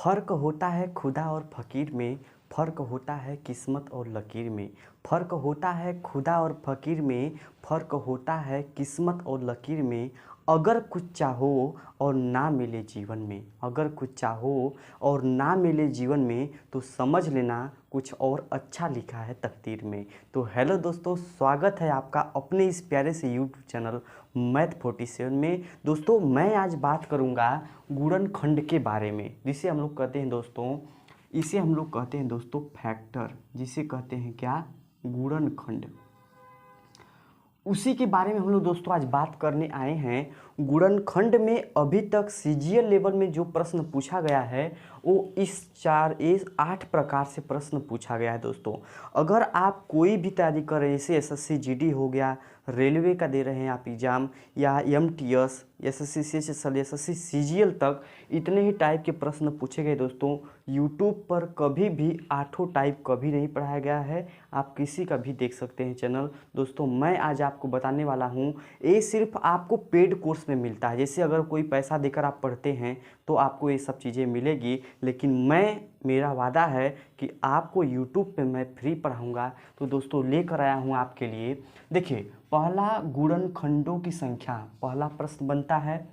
फ़र्क होता है खुदा और फ़कीर में, फ़र्क होता है किस्मत और लकीर में। फ़र्क होता है खुदा और फ़कीर में, फ़र्क होता है किस्मत और लकीर में। अगर कुछ चाहो और ना मिले जीवन में, अगर कुछ चाहो और ना मिले जीवन में, तो समझ लेना कुछ और अच्छा लिखा है तकदीर में। तो हेलो दोस्तों, स्वागत है आपका अपने इस प्यारे से यूट्यूब चैनल मैथ 47 में। दोस्तों, मैं आज बात करूंगा गुणनखंड के बारे में, जिसे हम लोग कहते हैं दोस्तों, इसे हम लोग कहते हैं दोस्तों फैक्टर, जिसे कहते हैं क्या, गुणनखंड। उसी के बारे में हम लोग दोस्तों आज बात करने आए हैं। गुणनखंड में अभी तक सीजीएल लेवल में जो प्रश्न पूछा गया है वो इस 8 प्रकार से प्रश्न पूछा गया है दोस्तों। अगर आप कोई भी तैयारी कर रहे हैं, जैसे एसएससी जीडी हो गया, रेलवे का दे रहे हैं आप एग्ज़ाम, या MTS, SSC CHSL, SSC CGL तक इतने ही टाइप के प्रश्न पूछे गए दोस्तों। यूट्यूब पर कभी भी 8 टाइप कभी नहीं पढ़ाया गया है, आप किसी का भी देख सकते हैं चैनल। दोस्तों, मैं आज आपको बताने वाला हूँ, ये सिर्फ आपको पेड कोर्स में मिलता है। जैसे अगर कोई पैसा देकर आप पढ़ते हैं तो आपको ये सब चीज़ें मिलेगी, लेकिन मेरा वादा है कि आपको यूट्यूब पे मैं फ्री पढ़ाऊँगा। तो दोस्तों, लेकर आया हूँ आपके लिए। देखिए, पहला गुणनखंडों की संख्या, पहला प्रश्न बनता है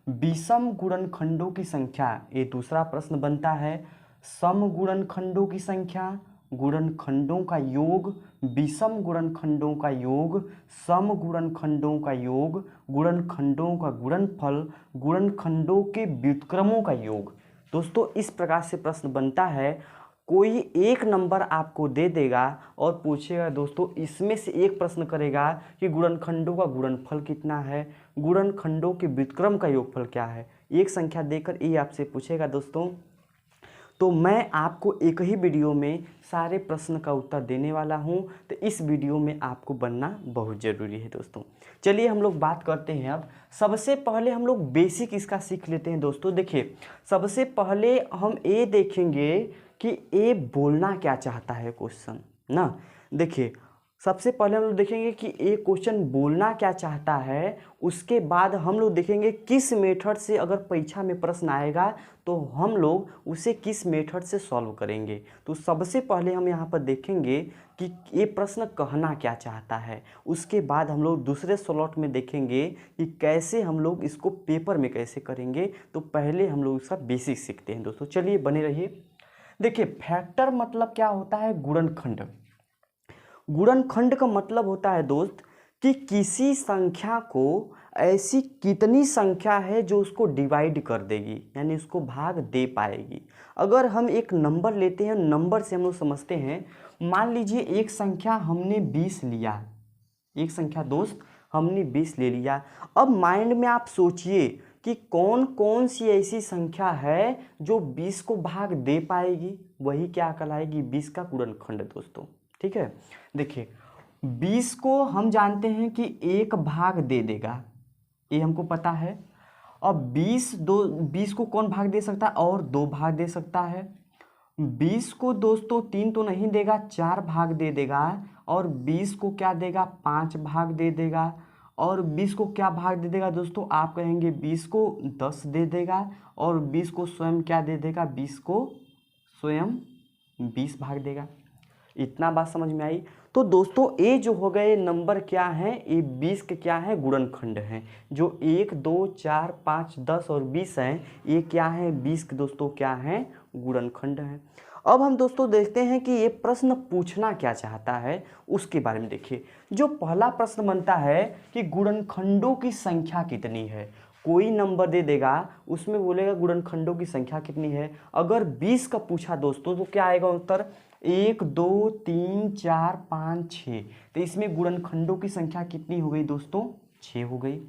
विषम गुणनखंडों की संख्या। ये दूसरा प्रश्न बनता है सम गुणनखंडों की संख्या, गुणनखंडों का योग, विषम गुणनखंडों का योग, सम गुणनखंडों का योग, गुणनखंडों का गुणनफल, गुणनखंडों के व्युत्क्रमों का योग। दोस्तों, इस प्रकार से प्रश्न बनता है। कोई एक नंबर आपको दे देगा और पूछेगा दोस्तों, इसमें से एक प्रश्न करेगा कि गुणनखंडों का गुणनफल कितना है, गुणनखंडों के व्युत्क्रम का योगफल क्या है। एक संख्या देकर ये आपसे पूछेगा दोस्तों। तो मैं आपको एक ही वीडियो में सारे प्रश्न का उत्तर देने वाला हूं, तो इस वीडियो में आपको बनना बहुत ज़रूरी है दोस्तों। चलिए हम लोग बात करते हैं। अब सबसे पहले हम लोग बेसिक इसका सीख लेते हैं दोस्तों। देखिए, सबसे पहले हम ये देखेंगे कि ये बोलना क्या चाहता है क्वेश्चन ना। देखिए, सबसे पहले हम लोग देखेंगे कि ये क्वेश्चन बोलना क्या चाहता है। उसके बाद हम लोग देखेंगे किस मेथड से अगर परीक्षा में प्रश्न आएगा तो हम लोग उसे किस मेथड से सॉल्व करेंगे। तो सबसे पहले हम यहाँ पर देखेंगे कि ये प्रश्न कहना क्या चाहता है। उसके बाद हम लोग दूसरे स्लॉट में देखेंगे कि कैसे हम लोग इसको पेपर में कैसे करेंगे। तो पहले हम लोग इसका बेसिक सीखते हैं दोस्तों। चलिए बने रहिए। देखिए, फैक्टर मतलब क्या होता है, गुणनखंड। गुणनखंड का मतलब होता है दोस्त कि किसी संख्या को ऐसी कितनी संख्या है जो उसको डिवाइड कर देगी, यानी उसको भाग दे पाएगी। अगर हम एक नंबर लेते हैं, नंबर से हम लोग समझते हैं, मान लीजिए एक संख्या हमने 20 लिया, एक संख्या दोस्त हमने 20 ले लिया। अब माइंड में आप सोचिए कि कौन कौन सी ऐसी संख्या है जो 20 को भाग दे पाएगी, वही क्या कहलाएगी, 20 का गुणनखंड दोस्तों। ठीक है, देखिए 20 को हम जानते हैं कि एक भाग दे देगा, ये हमको पता है। अब 20 को कौन भाग दे सकता है, और 2 भाग दे सकता है। 20 को दोस्तों 3 तो नहीं देगा, 4 भाग दे देगा। और 20 को क्या देगा, 5 भाग दे देगा। और 20 को क्या भाग दे देगा दोस्तों, आप कहेंगे 20 को 10 दे देगा। और 20 को स्वयं क्या दे देगा, 20 को स्वयं 20 भाग देगा। इतना बात समझ में आई। तो दोस्तों, ये जो हो गए नंबर क्या हैं, ये 20 के क्या हैं, गुणनखंड हैं। जो 1, 2, 4, 5, 10 और 20 हैं, ये क्या हैं, 20 के दोस्तों क्या हैं, गुणनखंड हैं। अब हम दोस्तों देखते हैं कि ये प्रश्न पूछना क्या चाहता है, उसके बारे में देखिए। जो पहला प्रश्न बनता है कि गुणनखंडों की संख्या कितनी है। कोई नंबर दे देगा, उसमें बोलेगा गुणनखंडों की संख्या कितनी है। अगर 20 का पूछा दोस्तों तो क्या आएगा उत्तर, 1, 2, 3, 4, 5, 6। तो इसमें गुणनखंडों की संख्या कितनी हो गई दोस्तों, 6 हो गई।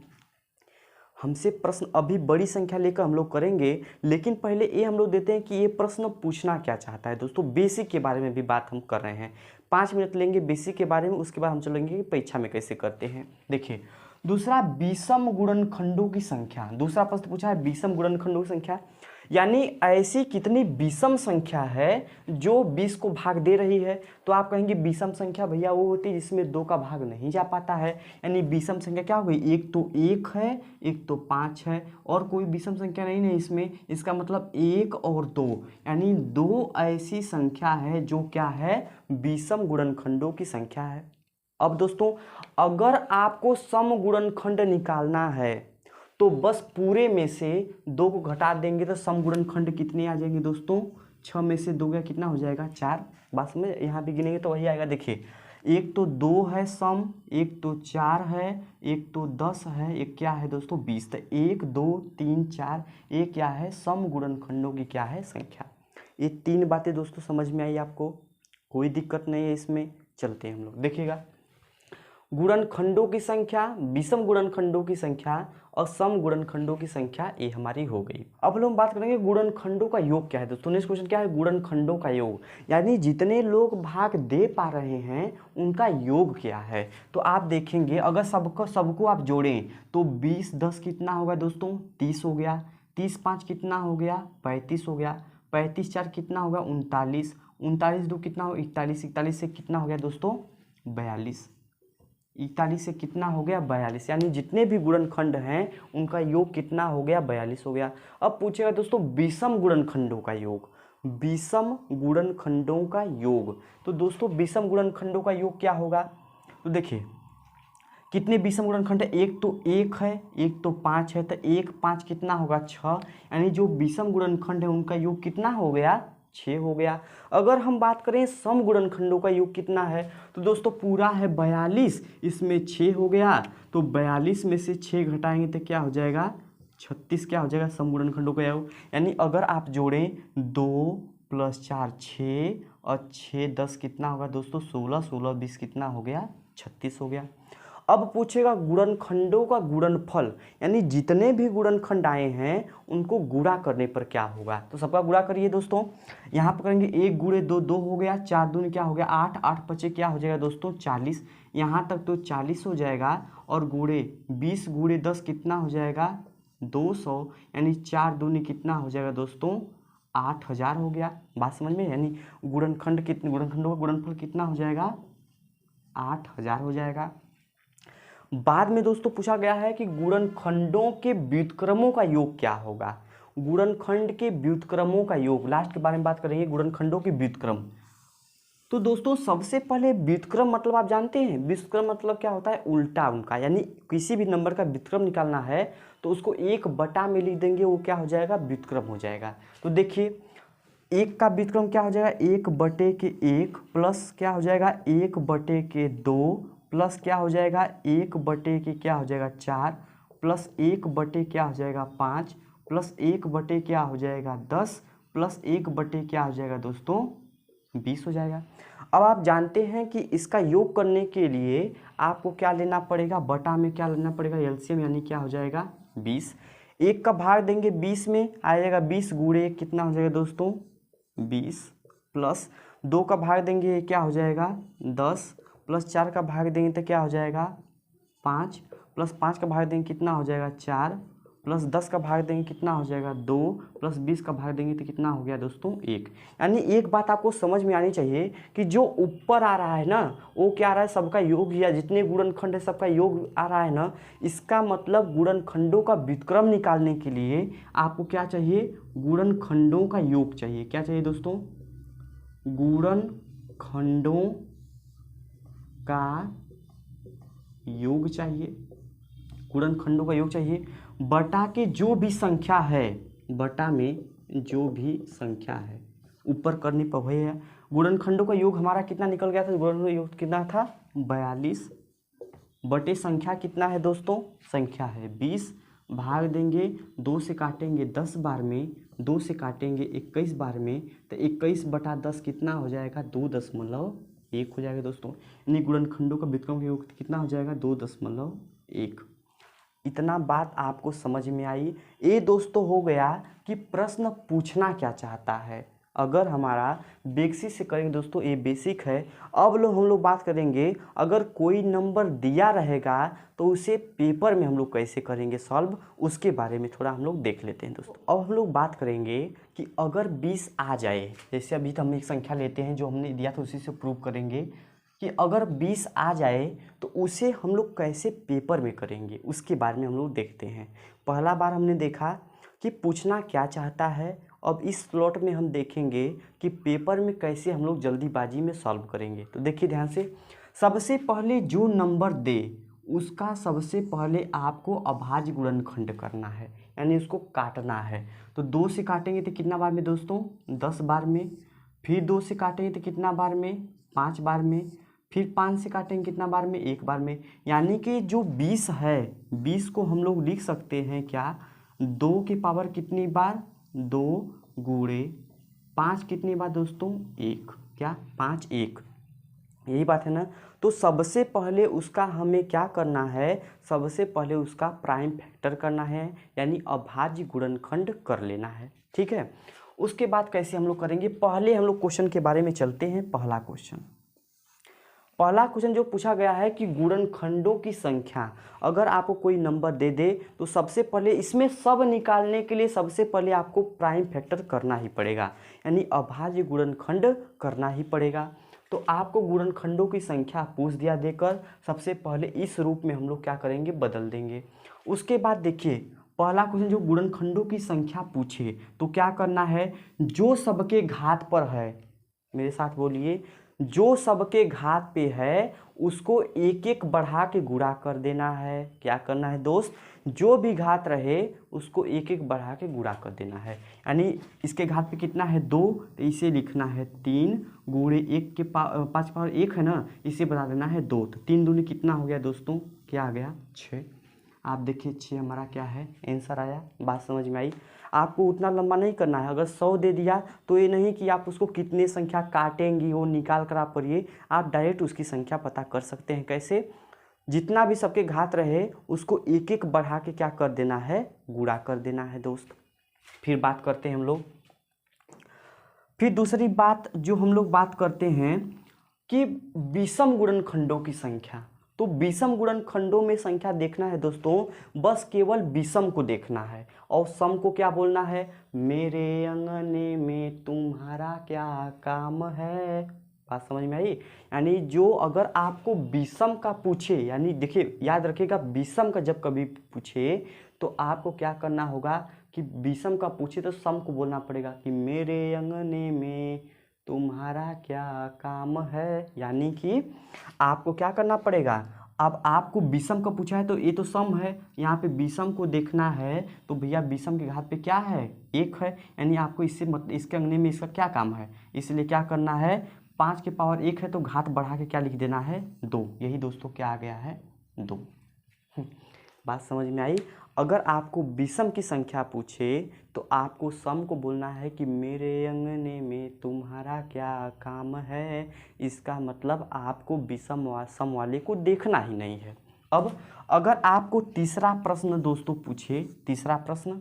हमसे प्रश्न अभी बड़ी संख्या लेकर हम लोग करेंगे, लेकिन पहले ये हम लोग देते हैं कि ये प्रश्न पूछना क्या चाहता है दोस्तों। बेसिक के बारे में भी बात हम कर रहे हैं, 5 मिनट लेंगे बेसिक के बारे में, उसके बाद हम चलेंगे कि परीक्षा में कैसे करते हैं। देखिए, दूसरा विषम गुणनखंडों की संख्या, दूसरा प्रश्न पूछा है विषम गुणनखंडों की संख्या। यानी ऐसी कितनी विषम संख्या है जो 20 को भाग दे रही है। तो आप कहेंगे विषम संख्या भैया वो होती है जिसमें 2 का भाग नहीं जा पाता है। यानी विषम संख्या क्या हो गई, एक तो 1 है, एक तो 5 है, और कोई विषम संख्या नहीं है इसमें। इसका मतलब 1 और 2, यानी 2 ऐसी संख्या है जो क्या है, विषम गुणनखंडों की संख्या है। अब दोस्तों अगर आपको सम गुणनखंड निकालना है तो बस पूरे में से 2 को घटा देंगे तो सम गुणनखंड कितने आ जाएंगे दोस्तों, 6 में से 2 का कितना हो जाएगा, 4। बात समझ, यहाँ भी गिनेंगे तो वही आएगा। देखिए एक तो 2 है सम, एक तो 4 है, एक तो 10 है, एक क्या है दोस्तों 20। तो 1 2 3 4 ये क्या है, सम गुणनखंडों की क्या है, संख्या। ये 3 बातें दोस्तों समझ में आई आपको, कोई दिक्कत नहीं है इसमें। चलते हैं हम लोग, देखिएगा गुणनखंडों की संख्या, विषम गुणनखंडों की संख्या और सम गुणनखंडों की संख्या ये हमारी हो गई। अब हम बात करेंगे गुणनखंडों का योग क्या है दोस्तों। नेक्स्ट क्वेश्चन क्या है, गुणनखंडों का योग, यानी जितने लोग भाग दे पा रहे हैं उनका योग क्या है। तो आप देखेंगे अगर सबको आप जोड़ें तो 20 10 कितना होगा दोस्तों, 30 हो गया। 30 5 कितना हो गया, 35 हो गया। 35 4 कितना होगा, 39। 39 2 कितना हो, 41। 41 से कितना हो गया दोस्तों, 42। 41 से कितना हो गया, 42। यानी जितने भी गुणनखंड हैं उनका योग कितना हो गया, 42 हो गया। अब पूछेगा दोस्तों विषम गुणनखंडों का योग, विषम गुणनखंडों का योग। तो दोस्तों विषम गुणनखंडों का योग क्या होगा, तो देखिए कितने विषम गुणनखंड है, एक तो 1 है, एक तो 5 है। तो 1 5 कितना होगा, 6। यानी जो विषम गुणनखंड है उनका योग कितना हो गया, 6 हो गया। अगर हम बात करें सम गुणनखंडों का योग कितना है, तो दोस्तों पूरा है 42, इसमें 6 हो गया। तो 42 में से 6 घटाएंगे तो क्या हो जाएगा, 36 क्या हो जाएगा सम गुणनखंडों का योग। यानी अगर आप जोड़ें 2 + 4 6 और 6 10 कितना होगा दोस्तों, 16। 16 20 कितना हो गया, 36 हो गया। अब पूछेगा गुणनखंडों का गुणनफल, यानी जितने भी गुणनखंड आए हैं उनको गुणा करने पर क्या होगा। तो सबका गुणा करिए दोस्तों, यहाँ पर करेंगे 1 × 2 2 हो गया, 4 दूनी क्या हो गया 8, 8 5 क्या हो जाएगा दोस्तों 40। यहाँ तक तो 40 हो जाएगा, और गुणे 20 × 10 कितना हो जाएगा 200। यानी 4 दूनी कितना हो जाएगा दोस्तों 8000 हो गया। बात समझ में, यानी गुणनखंड कितने, गुणनखंडों का गुणनफल कितना हो जाएगा 8000 हो जाएगा। बाद में दोस्तों पूछा गया है कि गुणनखंडों के व्युत्क्रमों का योग क्या होगा। गुणनखंड के व्युत्क्रमों का योग, लास्ट के बारे में बात करेंगे, गुणनखंडों के व्युत्क्रम। तो दोस्तों सबसे पहले व्युत्क्रम मतलब आप जानते हैं, व्युत्क्रम मतलब क्या होता है, उल्टा उनका। यानी किसी भी नंबर का व्युत्क्रम निकालना है तो उसको 1/, में लिख देंगे, वो क्या हो जाएगा, व्युत्क्रम हो जाएगा। तो देखिए 1 का व्युत्क्रम क्या हो जाएगा, 1/1 प्लस क्या हो जाएगा 1/2 प्लस क्या हो जाएगा 1/, क्या हो जाएगा 4 प्लस 1/, क्या हो जाएगा 5 प्लस 1/, क्या हो जाएगा 10 प्लस 1/, क्या हो जाएगा दोस्तों 20 हो जाएगा। अब आप जानते हैं कि इसका योग करने के लिए आपको क्या लेना पड़ेगा, बटा में क्या लेना पड़ेगा, एलसीएम, यानी क्या हो जाएगा 20। 1 का भाग देंगे 20 में आएगा 20 × 1 कितना हो जाएगा दोस्तों 20, प्लस 2 का भाग देंगे क्या हो जाएगा 10, प्लस 4 का भाग देंगे तो क्या हो जाएगा 5, प्लस 5 का भाग देंगे कितना हो जाएगा 4, प्लस 10 का भाग देंगे कितना हो जाएगा 2, प्लस 20 का भाग देंगे तो कितना हो गया दोस्तों 1। यानी एक बात आपको समझ में आनी चाहिए कि जो ऊपर आ रहा है ना वो क्या आ रहा है, सबका योग, या जितने गुणनखंड है सबका योग आ रहा है ना, इसका मतलब गुणनखंडों का व्युत्क्रम निकालने के लिए आपको क्या चाहिए, गुणनखंडों का योग चाहिए। क्या चाहिए दोस्तों, गुणनखंडों का योग चाहिए, गुणनखंडों का योग चाहिए। बटा के जो भी संख्या है, बटा में जो भी संख्या है ऊपर करने पर वही है। गुणनखंडों का योग हमारा कितना निकल गया था, गुणनखंडों का योग कितना था 42 बटे संख्या कितना है दोस्तों, संख्या है 20, भाग देंगे 2 से काटेंगे 10 बार में, 2 से काटेंगे 21 बार में, तो 21/10 कितना हो जाएगा 2.1 हो जाएगा दोस्तों। यानी गुणनखंडों का व्युत्क्रम का योग कितना हो जाएगा 2.1। इतना बात आपको समझ में आई। ये दोस्तों हो गया कि प्रश्न पूछना क्या चाहता है। अगर हमारा बेसिक से करेंगे दोस्तों, ये बेसिक है। अब हम लोग बात करेंगे अगर कोई नंबर दिया रहेगा तो उसे पेपर में हम लोग कैसे करेंगे सॉल्व, उसके बारे में थोड़ा हम लोग देख लेते हैं दोस्तों। अब हम लोग बात करेंगे कि अगर 20 आ जाए, जैसे अभी तो हम एक संख्या लेते हैं जो हमने दिया था उसी से प्रूव करेंगे कि अगर 20 आ जाए तो उसे हम लोग कैसे पेपर में करेंगे, उसके बारे में हम लोग देखते हैं। पहला बार हमने देखा कि पूछना क्या चाहता है, अब इस स्लॉट में हम देखेंगे कि पेपर में कैसे हम लोग जल्दीबाजी में सॉल्व करेंगे। तो देखिए ध्यान से, सबसे पहले जो नंबर दे उसका सबसे पहले आपको अभाज्य गुणनखंड करना है, यानी उसको काटना है। तो 2 से काटेंगे तो कितना बार में दोस्तों, 10 बार में। फिर 2 से काटेंगे तो कितना बार में, 5 बार में। फिर 5 से काटेंगे कितना बार में, 1 बार में। यानी कि जो 20 है, 20 को हम लोग लिख सकते हैं क्या, 2 की पावर कितनी बार, 2 गुणे 5 कितनी बार दोस्तों, 1। क्या 5 1, यही बात है ना। तो सबसे पहले उसका हमें क्या करना है, सबसे पहले उसका प्राइम फैक्टर करना है, यानी अभाज्य गुणनखंड कर लेना है। ठीक है, उसके बाद कैसे हम लोग करेंगे, पहले हम लोग क्वेश्चन के बारे में चलते हैं। पहला क्वेश्चन जो पूछा गया है कि गुणनखंडों की संख्या, अगर आपको कोई नंबर दे दे तो सबसे पहले इसमें सब निकालने के लिए सबसे पहले आपको प्राइम फैक्टर करना ही पड़ेगा, यानी अभाज्य गुणनखंड करना ही पड़ेगा। तो आपको गुणनखंडों की संख्या पूछ दिया देकर सबसे पहले इस रूप में हम लोग क्या करेंगे, बदल देंगे। उसके बाद देखिए पहला क्वेश्चन जो गुणनखंडों की संख्या पूछे तो क्या करना है, जो सबके घात पर है, मेरे साथ बोलिए, जो सबके घात पे है उसको एक एक बढ़ा के गुणा कर देना है। क्या करना है दोस्त, जो भी घात रहे उसको एक एक बढ़ा के गुणा कर देना है। यानी इसके घात पे कितना है, 2, तो इसे लिखना है 3 गुणे 1 के 5 पावर 1 है ना, इसे बढ़ा देना है 2। तो 3 दूनी कितना हो गया दोस्तों, क्या आ गया, 6। आप देखिए 6 हमारा क्या है, आंसर आया। बात समझ में आई। आपको उतना लंबा नहीं करना है, अगर 100 दे दिया तो ये नहीं कि आप उसको कितने संख्या काटेंगी वो निकाल कर आप करिए, आप डायरेक्ट उसकी संख्या पता कर सकते हैं। कैसे, जितना भी सबके घात रहे उसको एक एक बढ़ा के क्या कर देना है, गुणा कर देना है दोस्त। फिर बात करते हैं हम लोग, फिर दूसरी बात जो हम लोग बात करते हैं कि विषम गुणनखंडों की संख्या। तो विषम गुणनखंडों में संख्या देखना है दोस्तों, बस केवल विषम को देखना है और सम को क्या बोलना है, मेरे अंगने में तुम्हारा क्या काम है। बात समझ में आई। यानी जो अगर आपको विषम का पूछे, यानी देखिए याद रखिएगा, विषम का जब कभी पूछे तो आपको क्या करना होगा कि विषम का पूछे तो सम को बोलना पड़ेगा कि मेरे अंगने में तुम्हारा क्या काम है। यानी कि आपको क्या करना पड़ेगा, अब आपको विषम का पूछा है तो ये तो सम है, यहाँ पे विषम को देखना है तो भैया विषम के घात पे क्या है, 1 है। यानी आपको इससे इसके अंगने में इसका क्या काम है, इसलिए क्या करना है, 5 के पावर 1 है तो घात बढ़ा के क्या लिख देना है, 2। यही दोस्तों क्या आ गया है, 2। बात समझ में आई। अगर आपको विषम की संख्या पूछे तो आपको सम को बोलना है कि मेरे अंगने में तुम्हारा क्या काम है। इसका मतलब आपको विषम व सम वाले को देखना ही नहीं है। अब अगर आपको तीसरा प्रश्न दोस्तों पूछे, तीसरा प्रश्न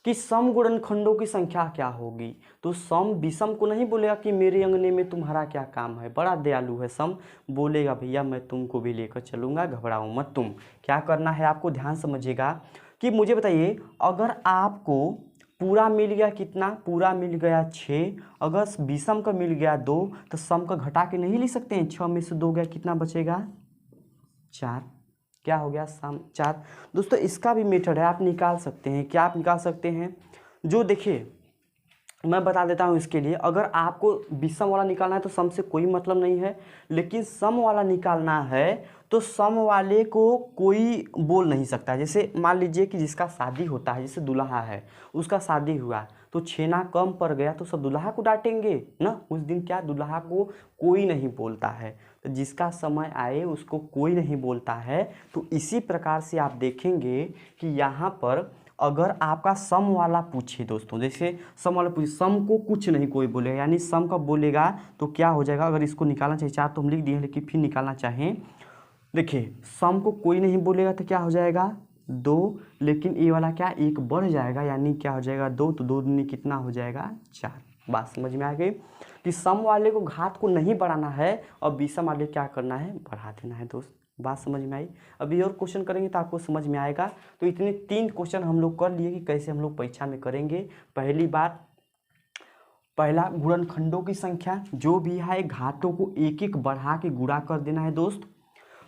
कि सम गुणनखंडों की संख्या क्या होगी, तो सम विषम को नहीं बोलेगा कि मेरे अंगने में तुम्हारा क्या काम है, बड़ा दयालु है सम, बोलेगा भैया मैं तुमको भी लेकर चलूँगा, घबराओ मत तुम। क्या करना है आपको, ध्यान समझिएगा कि मुझे बताइए, अगर आपको पूरा मिल गया कितना, पूरा मिल गया 6, अगर विषम का मिल गया 2 तो सम का घटा के नहीं लिख सकते हैं, 6 में से 2 गया कितना बचेगा, 4। क्या हो गया, सम 4। दोस्तों इसका भी मेथड है, आप निकाल सकते हैं। क्या आप निकाल सकते हैं, जो देखिए मैं बता देता हूँ इसके लिए, अगर आपको विषम वाला निकालना है तो सम से कोई मतलब नहीं है, लेकिन सम वाला निकालना है तो सम वाले को कोई बोल नहीं सकता। जैसे मान लीजिए कि जिसका शादी होता है, जैसे दुल्हा है, उसका शादी हुआ तो छेना कम पड़ गया तो सब दुल्हा को डांटेंगे ना, उस दिन क्या दुल्हा को कोई नहीं बोलता है, तो जिसका समय आए उसको कोई नहीं बोलता है। तो इसी प्रकार से आप देखेंगे कि यहाँ पर अगर आपका सम वाला पूछे दोस्तों, जैसे सम वाला पूछे, सम को कुछ नहीं कोई बोलेगा, यानी सम का बोलेगा तो क्या हो जाएगा, अगर इसको निकालना चाहिए 4 तो हम लिख दिए, लेकिन फिर निकालना चाहें, देखिए सम को कोई नहीं बोलेगा तो क्या हो जाएगा 2, लेकिन ये वाला क्या 1 बढ़ जाएगा, यानी क्या हो जाएगा 2, तो 2 दूनी कितना हो जाएगा 4। बात समझ में आ गई कि सम वाले को घात को नहीं बढ़ाना है और विषम वाले क्या करना है, बढ़ा देना है दोस्त। बात समझ में आई। अभी और क्वेश्चन करेंगे तो आपको समझ में आएगा। तो इतने 3 क्वेश्चन हम लोग कर लिए कि कैसे हम लोग परीक्षा में करेंगे। पहली बात, पहला गुणनखंडों की संख्या जो भी है घातों को एक एक बढ़ा के गुणा कर देना है दोस्त।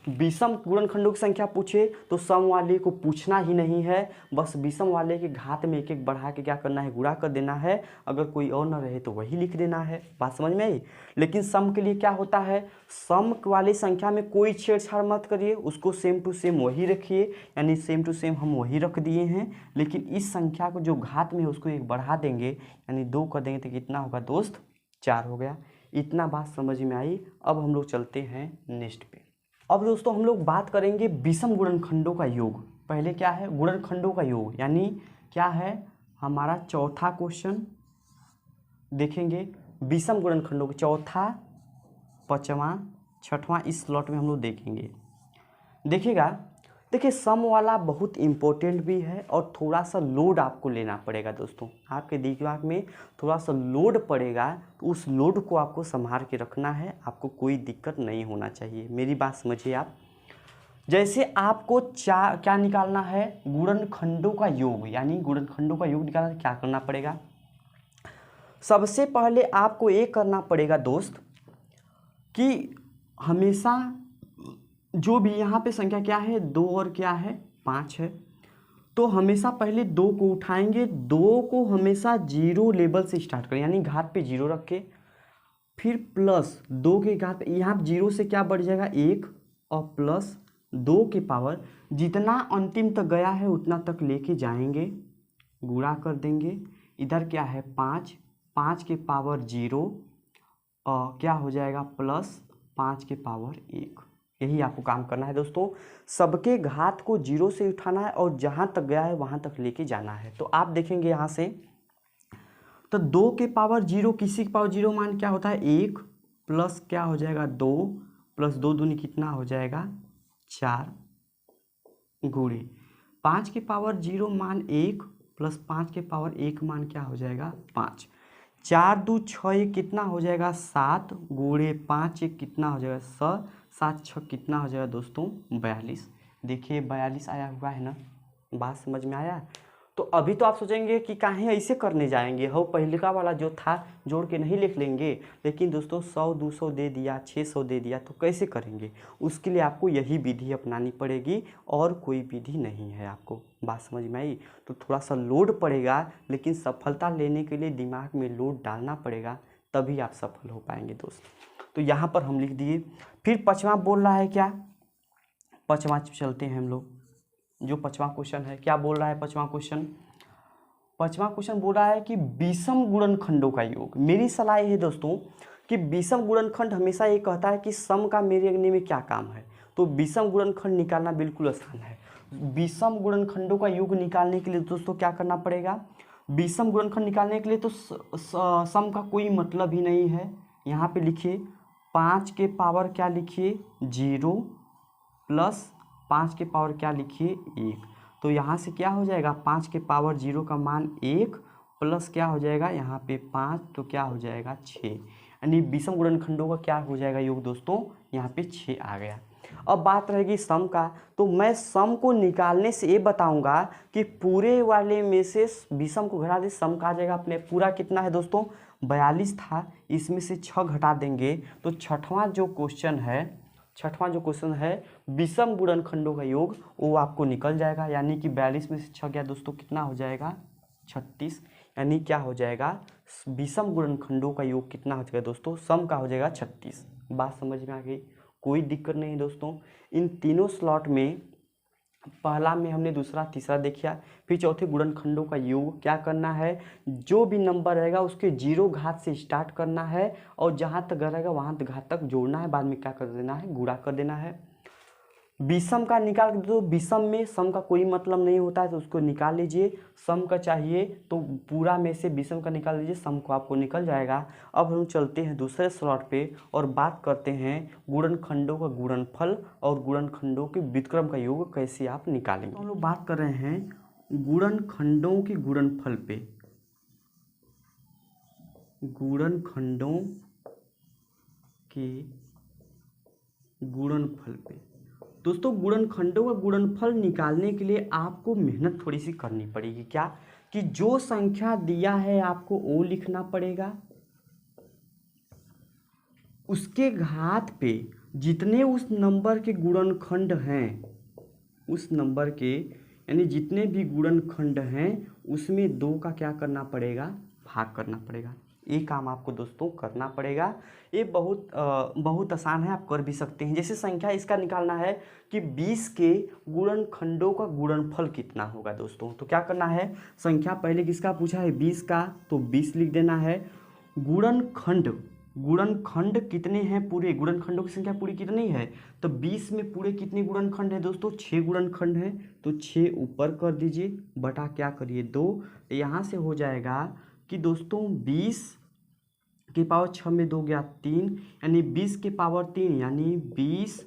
विषम गुणनखंडों की संख्या पूछे तो सम वाले को पूछना ही नहीं है, बस विषम वाले के घात में एक एक बढ़ा के क्या करना है, गुणा कर देना है। अगर कोई और न रहे तो वही लिख देना है। बात समझ में आई। लेकिन सम के लिए क्या होता है, सम वाली संख्या में कोई छेड़छाड़ मत करिए, उसको सेम टू सेम वही रखिए, यानी सेम टू सेम हम वही रख दिए हैं। लेकिन इस संख्या को जो घात में है उसको एक बढ़ा देंगे, यानी 2 कर देंगे तो कितना होगा दोस्त, 4 हो गया। इतना बात समझ में आई। अब हम लोग चलते हैं नेक्स्ट पे। अब दोस्तों हम लोग बात करेंगे विषम गुणनखंडों का योग। पहले क्या है, गुणनखंडों का योग, यानी क्या है हमारा चौथा क्वेश्चन देखेंगे। विषम गुणनखंडों का चौथा, पांचवा, छठवां इस स्लॉट में हम लोग देखेंगे। देखिएगा, देखिए सम वाला बहुत इम्पोर्टेंट भी है और थोड़ा सा लोड आपको लेना पड़ेगा दोस्तों। आपके दिमाग में थोड़ा सा लोड पड़ेगा, तो उस लोड को आपको संभाल के रखना है, आपको कोई दिक्कत नहीं होना चाहिए। मेरी बात समझिए आप। जैसे आपको क्या निकालना है, गुणनखंडों का योग, यानी गुणनखंडों का योग निकालना है, क्या करना पड़ेगा। सबसे पहले आपको ये करना पड़ेगा दोस्त कि हमेशा जो भी यहाँ पे संख्या क्या है, 2 और क्या है, 5 है, तो हमेशा पहले 2 को उठाएंगे, 2 को हमेशा 0 लेवल से स्टार्ट करें, यानी घात पे 0 रख के, फिर प्लस 2 के घात, यहाँ 0 से क्या बढ़ जाएगा 1 और प्लस 2 के पावर, जितना अंतिम तक गया है उतना तक लेके जाएंगे, गुणा कर देंगे। इधर क्या है 5, 5 के पावर 0 और क्या हो जाएगा प्लस 5 के पावर 1। यही आपको काम करना है दोस्तों। सबके घात को 0 से उठाना है और जहाँ तक गया है वहाँ तक लेके जाना है। तो आप देखेंगे यहाँ से, तो 2 के पावर 0, किसी के पावर 0 मान क्या होता है 1, प्लस क्या हो जाएगा 2, प्लस 2 दूनी कितना हो जाएगा 4, गुणे 5 के पावर 0 मान 1, प्लस 5 के पावर 1 मान क्या हो जाएगा 5, 4 2 6 ये कितना हो जाएगा 7, गुणे 5 ये कितना हो जाएगा 100, 7 6 कितना हो जाएगा दोस्तों 42। देखिए 42 आया हुआ है ना, बात समझ में आया। तो अभी तो आप सोचेंगे कि काहे ऐसे करने जाएंगे, हो पहले का वाला जो था जोड़ के नहीं लिख लेंगे। लेकिन दोस्तों 100 200 दे दिया, 600 दे दिया, तो कैसे करेंगे। उसके लिए आपको यही विधि अपनानी पड़ेगी और कोई विधि नहीं है। आपको बात समझ में आई। तो थोड़ा सा लोड पड़ेगा, लेकिन सफलता लेने के लिए दिमाग में लोड डालना पड़ेगा, तभी आप सफल हो पाएंगे दोस्त। तो यहाँ पर हम लिख दिए। फिर पाँचवा बोल रहा है क्या, पाँचवा चलते हैं हम लोग। जो पाँचवा क्वेश्चन है क्या बोल रहा है, पाँचवा क्वेश्चन बोल रहा है कि विषम गुणनखंडों का योग। मेरी सलाह ये है दोस्तों कि विषम गुणनखंड हमेशा ये कहता है कि सम का मेरे अग्नि में क्या काम है। तो विषम गुणनखंड निकालना बिल्कुल आसान है। विषम गुणनखंडों का योग निकालने के लिए दोस्तों क्या करना पड़ेगा, विषम गुणनखंड निकालने के लिए तो सम का कोई मतलब ही नहीं है। यहाँ पे लिखिए 5 के पावर क्या लिखिए 0, प्लस 5 के पावर क्या लिखिए 1। तो यहाँ से क्या हो जाएगा 5 के पावर 0 का मान 1, प्लस क्या हो जाएगा यहाँ पे 5, तो क्या हो जाएगा 6। यानी विषम गुणनखंडों का क्या हो जाएगा योग दोस्तों, यहाँ पे 6 आ गया। अब बात रहेगी सम का। तो मैं सम को निकालने से ये बताऊंगा कि पूरे वाले में से विषम को घटा दे, सम का आ जाएगा अपने। पूरा कितना है दोस्तों 42 था, इसमें से 6 घटा देंगे तो छठवां जो क्वेश्चन है विषम गुणनखंडों का योग, वो आपको निकल जाएगा। यानी कि 42 में से 6 गया दोस्तों, कितना हो जाएगा 36। यानी क्या हो जाएगा विषम गुणनखंडों का योग कितना हो जाएगा दोस्तों, सम का हो जाएगा 36। बात समझ में आ गई, कोई दिक्कत नहीं दोस्तों। इन तीनों स्लॉट में पहला में हमने दूसरा तीसरा देखा, फिर चौथे गुणनखंडों का योग क्या करना है, जो भी नंबर रहेगा उसके 0 घात से स्टार्ट करना है और जहाँ तक रहेगा वहाँ तक घात तक जोड़ना है, बाद में क्या कर देना है गुणा कर देना है। विषम का निकाल के दो, विषम में सम का कोई मतलब नहीं होता है तो उसको निकाल लीजिए। सम का चाहिए तो पूरा में से विषम का निकाल लीजिए, सम को आपको निकल जाएगा। अब हम चलते हैं दूसरे स्लॉट पे और बात करते हैं गुणनखंडों का गुणनफल और गुणनखंडों के व्युत्क्रम का योग कैसे आप निकालेंगे। तो हम लोग बात कर रहे हैं गुणनखंडों के गुणनफल पे। गुणनखंडों के गुणनफल पे। दोस्तों गुणनखंडों का गुणनफल निकालने के लिए आपको मेहनत थोड़ी सी करनी पड़ेगी। क्या कि जो संख्या दिया है आपको वो लिखना पड़ेगा, उसके घात पे जितने उस नंबर के गुणनखंड हैं, उस नंबर के यानी जितने भी गुणनखंड हैं उसमें 2 का क्या करना पड़ेगा, भाग करना पड़ेगा। ये काम आपको दोस्तों करना पड़ेगा। ये बहुत आसान है, आप कर भी सकते हैं। जैसे संख्या इसका निकालना है कि 20 के गुणनखंडों का गुणनफल कितना होगा दोस्तों। तो क्या करना है, संख्या पहले किसका पूछा है, 20 का, तो 20 लिख देना है। गुणनखंड कितने हैं पूरे, गुणनखंडों की संख्या पूरी कितनी है, तो 20 में पूरे कितने गुणनखंड है दोस्तों, 6 गुणनखंड हैं। तो 6 ऊपर कर दीजिए, बटा क्या करिए 2। यहाँ से हो जाएगा कि दोस्तों 20 के पावर 6 में 2 गया 3, यानी 20 के पावर 3 यानी 20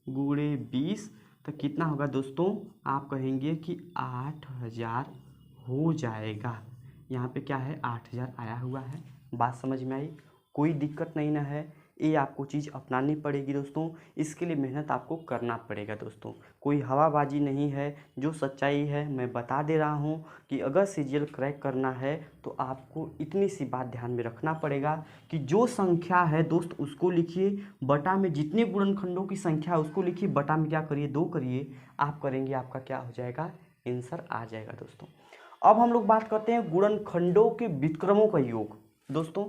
गुणे 20 तो कितना होगा दोस्तों, आप कहेंगे कि 8000 हो जाएगा। यहाँ पे क्या है, 8000 आया हुआ है। बात समझ में आई, कोई दिक्कत नहीं ना है। ये आपको चीज़ अपनानी पड़ेगी दोस्तों, इसके लिए मेहनत आपको करना पड़ेगा दोस्तों। कोई हवाबाजी नहीं है, जो सच्चाई है मैं बता दे रहा हूँ कि अगर सीजीएल क्रैक करना है तो आपको इतनी सी बात ध्यान में रखना पड़ेगा कि जो संख्या है दोस्त उसको लिखिए, बटा में जितने गुणनखंडों की संख्या है उसको लिखिए, बटा में क्या करिए 2 करिए। आप करेंगे आपका क्या हो जाएगा, आंसर आ जाएगा दोस्तों। अब हम लोग बात करते हैं गुणनखंडों के व्युत्क्रमों का योग। दोस्तों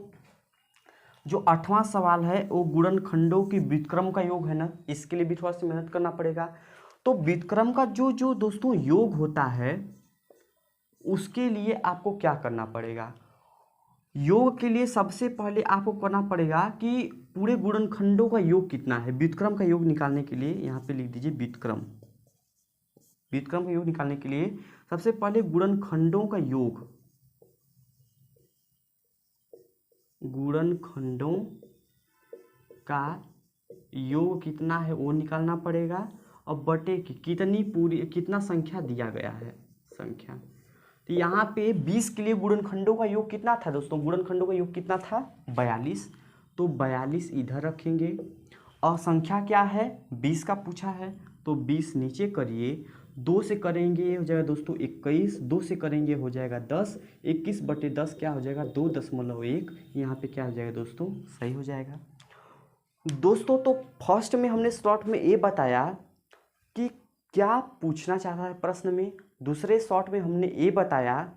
जो 8वां सवाल है वो गुणनखंडों की व्युत्क्रम का योग है ना, इसके लिए भी थोड़ा सा मेहनत करना पड़ेगा। तो व्युत्क्रम का जो दोस्तों योग होता है उसके लिए आपको क्या करना पड़ेगा, योग के लिए सबसे पहले आपको करना पड़ेगा कि पूरे गुणनखंडों का योग कितना है। व्युत्क्रम का योग निकालने के लिए यहाँ पे लिख दीजिए व्युत्क्रम का योग निकालने के लिए सबसे पहले गुणनखंडों का योग कितना है वो निकालना पड़ेगा, और बटे की कितना संख्या दिया गया है संख्या। तो यहाँ पे 20 के लिए गुणनखंडों का योग कितना था दोस्तों, गुणनखंडों का योग कितना था 42, तो 42 इधर रखेंगे। और संख्या क्या है 20 का पूछा है, तो 20 नीचे करिए, 2 से करेंगे हो जाएगा दोस्तों 21, 2 से करेंगे हो जाएगा 10, 21/10 क्या हो जाएगा 2.1। यहाँ पे क्या हो जाएगा दोस्तों, सही हो जाएगा दोस्तों। तो फर्स्ट में हमने शॉर्ट में ये बताया कि क्या पूछना चाहता है प्रश्न में, दूसरे शॉर्ट में हमने ये बताया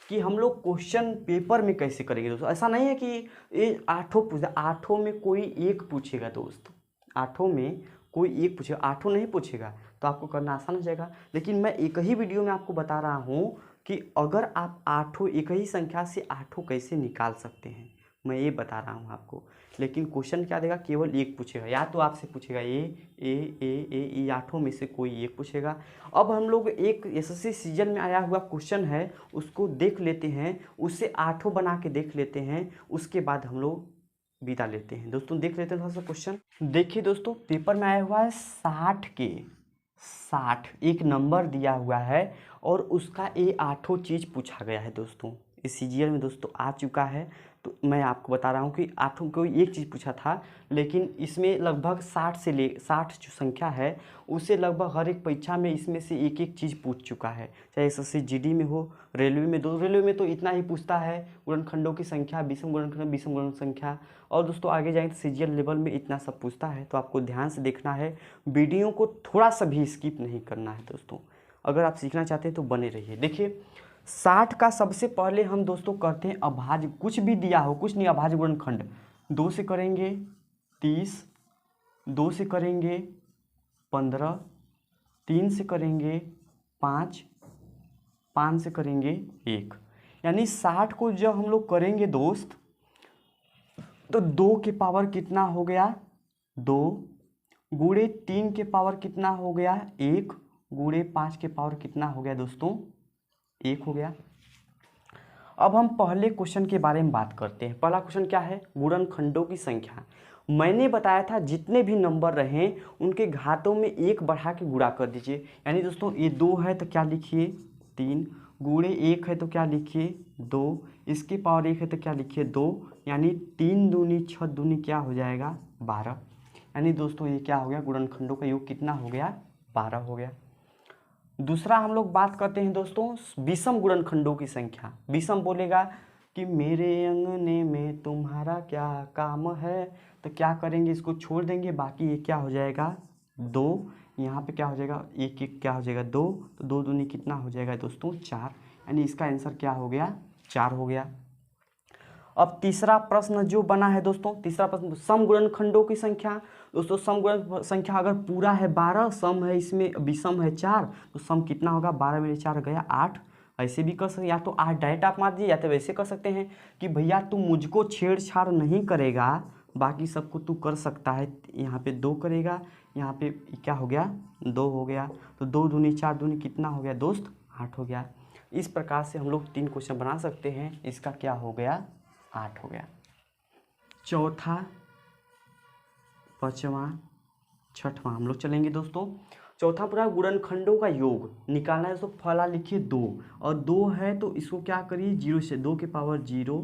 कि हम लोग क्वेश्चन पेपर में कैसे करेंगे दोस्तों। ऐसा नहीं है कि ये 8 में कोई एक पूछेगा दोस्त, 8 में कोई एक पूछेगा, 8 नहीं पूछेगा तो आपको करना आसान हो जाएगा। लेकिन मैं एक ही वीडियो में आपको बता रहा हूँ कि अगर आप 8 एक ही संख्या से 8 कैसे निकाल सकते हैं, मैं ये बता रहा हूँ आपको। लेकिन क्वेश्चन क्या देगा, केवल एक पूछेगा, या तो आपसे पूछेगा ये 8 में से कोई एक पूछेगा। अब हम लोग एक एसएससी सीजन में आया हुआ क्वेश्चन है उसको देख लेते हैं, उससे 8 बना के देख लेते हैं, उसके बाद हम लोग विदा लेते हैं। दोस्तों देख लेते हैं थोड़ा सा क्वेश्चन। देखिए दोस्तों पेपर में आया हुआ है 60 एक नंबर दिया हुआ है और उसका ये 8 चीज़ पूछा गया है दोस्तों। इस सीजीएल में दोस्तों आ चुका है, तो मैं आपको बता रहा हूँ कि 8 कोई एक चीज़ पूछा था, लेकिन इसमें लगभग 60 जो संख्या है उससे लगभग हर एक परीक्षा में इसमें से एक एक चीज़ पूछ चुका है, चाहे एसएससी जीडी में हो, रेलवे में तो इतना ही पूछता है, गुणनखंडों की संख्या, विषम गुणनखंड, विषम गुणन संख्या। और दोस्तों आगे जाएंगे तो सीजीएल लेवल में इतना सब पूछता है, तो आपको ध्यान से देखना है, वीडियो को थोड़ा सा भी स्किप नहीं करना है दोस्तों। अगर आप सीखना चाहते हैं तो बने रहिए। देखिए 60 का सबसे पहले हम दोस्तों करते हैं अभाज्य, कुछ भी दिया हो कुछ नहीं, अभाज्य गुणनखंड 2 से करेंगे 30, 2 से करेंगे 15, 3 से करेंगे 5, 5 से करेंगे 1, यानी 60 को जब हम लोग करेंगे दोस्त तो 2 के पावर कितना हो गया 2, गुणे 3 के पावर कितना हो गया 1, गुणे 5 के पावर कितना हो गया दोस्तों 1 हो गया। अब हम पहले क्वेश्चन के बारे में बात करते हैं। पहला क्वेश्चन क्या है, गुणनखंडों की संख्या। मैंने बताया था जितने भी नंबर रहें उनके घातों में 1 बढ़ा के गुणा कर दीजिए, यानी दोस्तों ये 2 है तो क्या लिखिए 3, गुणे 1 है तो क्या लिखिए 2, इसके पावर 1 है तो क्या लिखिए 2, यानी 3 दूनी 6 दूनी क्या हो जाएगा 12। यानी दोस्तों ये क्या हो गया, गुणनखंडों का योग कितना हो गया 12 हो गया। दूसरा हम लोग बात करते हैं दोस्तों विषम गुणनखंडों की संख्या। विषम बोलेगा कि मेरे अंगने में तुम्हारा क्या काम है, तो क्या करेंगे, इसको छोड़ देंगे, बाकी ये क्या हो जाएगा 2, यहाँ पे क्या हो जाएगा 1 1 क्या हो जाएगा 2, तो 2 दूनी कितना हो जाएगा दोस्तों 4, यानी इसका आंसर क्या हो गया 4 हो गया। अब तीसरा प्रश्न जो बना है दोस्तों, तीसरा प्रश्न सम गुणनखंडों की संख्या। दोस्तों सम गुणन संख्या अगर पूरा है 12, सम है इसमें विषम है 4, तो सम कितना होगा 12 में 4 गया 8। ऐसे भी कर सकते, या तो 8 डायरेक्ट आप मान दीजिए, या तो वैसे कर सकते हैं कि भैया तू मुझको छेड़छाड़ नहीं करेगा, बाकी सबको तू कर सकता है। यहाँ पे 2 करेगा, यहाँ पे क्या हो गया 2 हो गया, तो 2 दूनी 4 दूनी कितना हो गया दोस्त 8 हो गया। इस प्रकार से हम लोग 3 क्वेश्चन बना सकते हैं, इसका क्या हो गया 8 हो गया। चौथा, पांचवा, छठवां हम लोग चलेंगे दोस्तों। चौथा पूरा गुणनखंडों का योग निकालना है दोस्तों। फला लिखिए 2, और 2 है तो इसको क्या करिए 0 से, 2 के पावर 0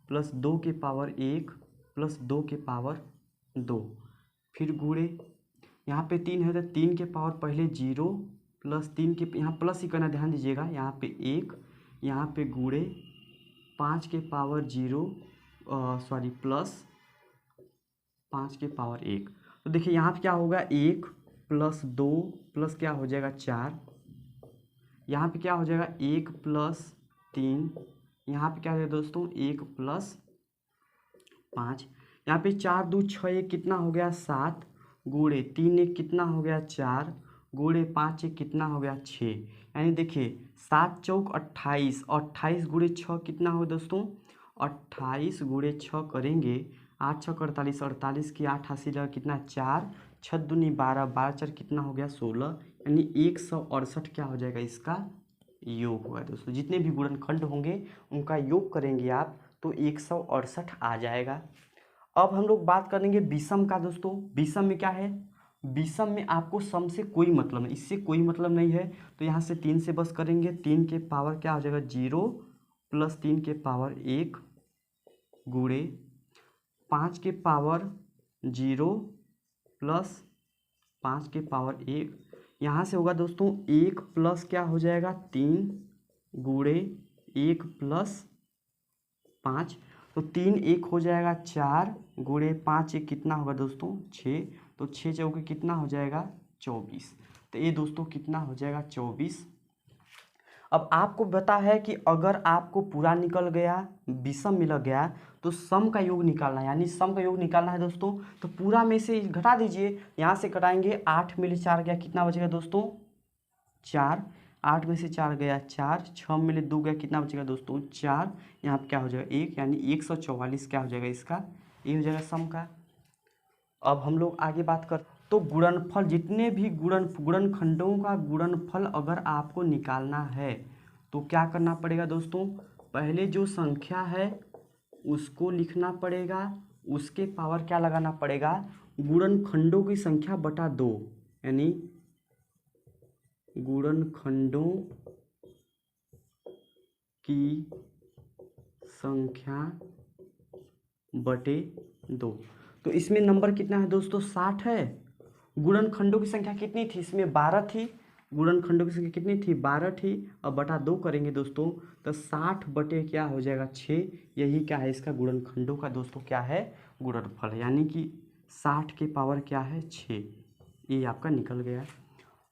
प्लस 2 के पावर 1 प्लस 2 के पावर 2, फिर गुणे यहाँ पे 3 है तो 3 के पावर पहले 0 प्लस 3 के, यहाँ प्लस ही करना ध्यान दीजिएगा, यहाँ पे 1, यहाँ पे गुणे 5 के पावर 0 प्लस 5 के पावर 1। तो देखिए यहाँ पे क्या होगा 1 प्लस 2 प्लस क्या हो जाएगा 4, यहाँ पे क्या हो जाएगा 1 प्लस 3, यहाँ पे क्या हो जाएगा दोस्तों 1 प्लस 5, यहाँ पे 4 2 6 1 कितना हो गया 7, गुणे 3 1 कितना हो गया 4, गुणे 5 1 कितना हो गया 6। यानी देखिए 7 चौक 28, 28 गुणे 6 कितना हो दोस्तों 28 गुणे 6 करेंगे, 8 6 48, 48 की 8 80 लगा कितना 4, 6 दूनी 12, 12 4 कितना हो गया 16, यानी 168 क्या हो जाएगा इसका योग होगा दोस्तों। जितने भी गुणनखंड होंगे उनका योग करेंगे आप तो 168 आ जाएगा। अब हम लोग बात करेंगे विषम का दोस्तों। विषम में क्या है, विषम में आपको सम से कोई मतलब नहीं, इससे कोई मतलब नहीं है, तो यहाँ से 3 से बस करेंगे, 3 के पावर क्या हो जाएगा 0 प्लस 3 के पावर 1 गुणे 5 के पावर 0 प्लस 5 के पावर 1, यहाँ से होगा दोस्तों 1 प्लस क्या हो जाएगा 3 गुणे 1 प्लस 5, तो 3 1 हो जाएगा 4 गुणे 5 1 कितना होगा दोस्तों 6, तो 6 चौके कितना हो जाएगा 24, तो ये दोस्तों कितना हो जाएगा 24। अब आपको पता है कि अगर आपको पूरा निकल गया विषम मिल गया तो सम का योग निकालना है, यानी सम का योग निकालना है दोस्तों, तो पूरा में से घटा दीजिए, यहाँ से घटाएंगे 8 में से 4 गया कितना बचेगा दोस्तों 4, 8 में से 4 गया 4, 6 में से 2 गया कितना बचेगा दोस्तों 4, यहाँ पर क्या हो जाएगा 1, यानी 144 क्या हो जाएगा इसका, ये हो जाएगा सम का। अब हम लोग आगे बात कर, तो गुणनफल जितने भी गुणनखंडों का गुणनफल अगर आपको निकालना है तो क्या करना पड़ेगा दोस्तों, पहले जो संख्या है उसको लिखना पड़ेगा, उसके पावर क्या लगाना पड़ेगा गुणनखंडों की संख्या बटा 2, यानी गुणनखंडों की संख्या बटे 2। तो इसमें नंबर कितना है दोस्तों 60 है। गुणनखंडों की संख्या कितनी थी, इसमें 12 थी, गुणनखंडों की संख्या कितनी थी 12 थी, अब बटा 2 करेंगे दोस्तों तो 60 बटे क्या हो जाएगा 6, यही क्या है इसका गुणनखंडों का दोस्तों क्या है गुणनफल, यानी कि 60 के पावर क्या है 6, ये आपका निकल गया।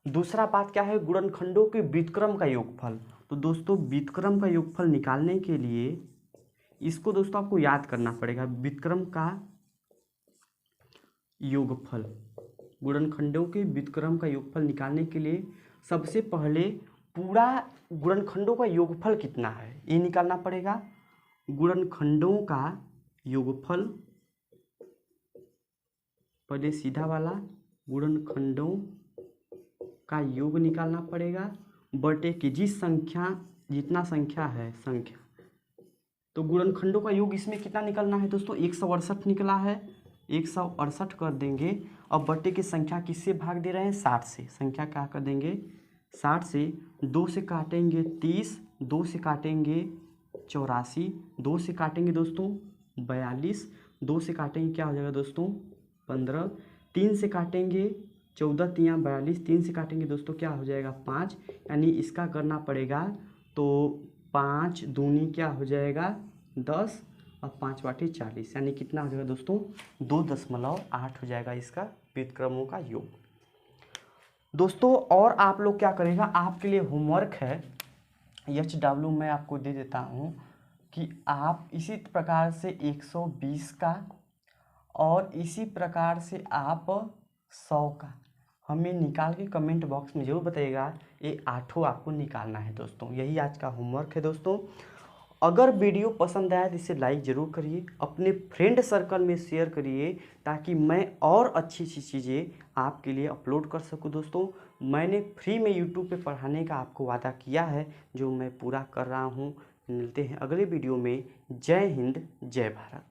दूसरा बात क्या है गुणनखंडों के व्युत्क्रम का योगफल। तो दोस्तों व्युत्क्रम का योगफल निकालने के लिए इसको दोस्तों आपको याद करना पड़ेगा, व्युत्क्रम का योगफल, गुणनखंडों के व्युत्क्रम का योगफल निकालने के लिए सबसे पहले पूरा गुणनखंडों का योगफल कितना है ये निकालना पड़ेगा। गुणनखंडों का योगफल, पहले सीधा वाला गुणनखंडों का योग निकालना पड़ेगा बटे की जिस संख्या जितना संख्या है संख्या, तो गुणनखंडों का योग इसमें कितना निकलना है दोस्तों 168 निकला है, 168 कर देंगे। अब बटे की संख्या किससे भाग दे रहे हैं 60 से, संख्या क्या कर देंगे 60 से, 2 से काटेंगे 30, 2 से काटेंगे 84, 2 से काटेंगे दोस्तों 42, 2 से काटेंगे क्या हो जाएगा दोस्तों 15, 3 से काटेंगे 14 तियाँ 42, 3 से काटेंगे दोस्तों क्या हो जाएगा 5, यानी इसका करना पड़ेगा तो 5 दूनी क्या हो जाएगा 10 और 5 बाटी 40, यानी कितना हो जाएगा दोस्तों 2.8 हो जाएगा इसका व्युत्क्रमों का योग। दोस्तों और आप लोग क्या करेगा, आपके लिए होमवर्क है HW मैं आपको दे देता हूँ कि आप इसी प्रकार से 120 का और इसी प्रकार से आप 100 का हमें निकाल के कमेंट बॉक्स में ज़रूर बताइएगा। ये 8 आपको निकालना है दोस्तों, यही आज का होमवर्क है दोस्तों। अगर वीडियो पसंद आया तो इसे लाइक ज़रूर करिए, अपने फ्रेंड सर्कल में शेयर करिए ताकि मैं और अच्छी अच्छी चीज़ें आपके लिए अपलोड कर सकूं। दोस्तों मैंने फ्री में यूट्यूब पे पढ़ाने का आपको वादा किया है जो मैं पूरा कर रहा हूं। मिलते हैं अगले वीडियो में। जय हिंद जय भारत।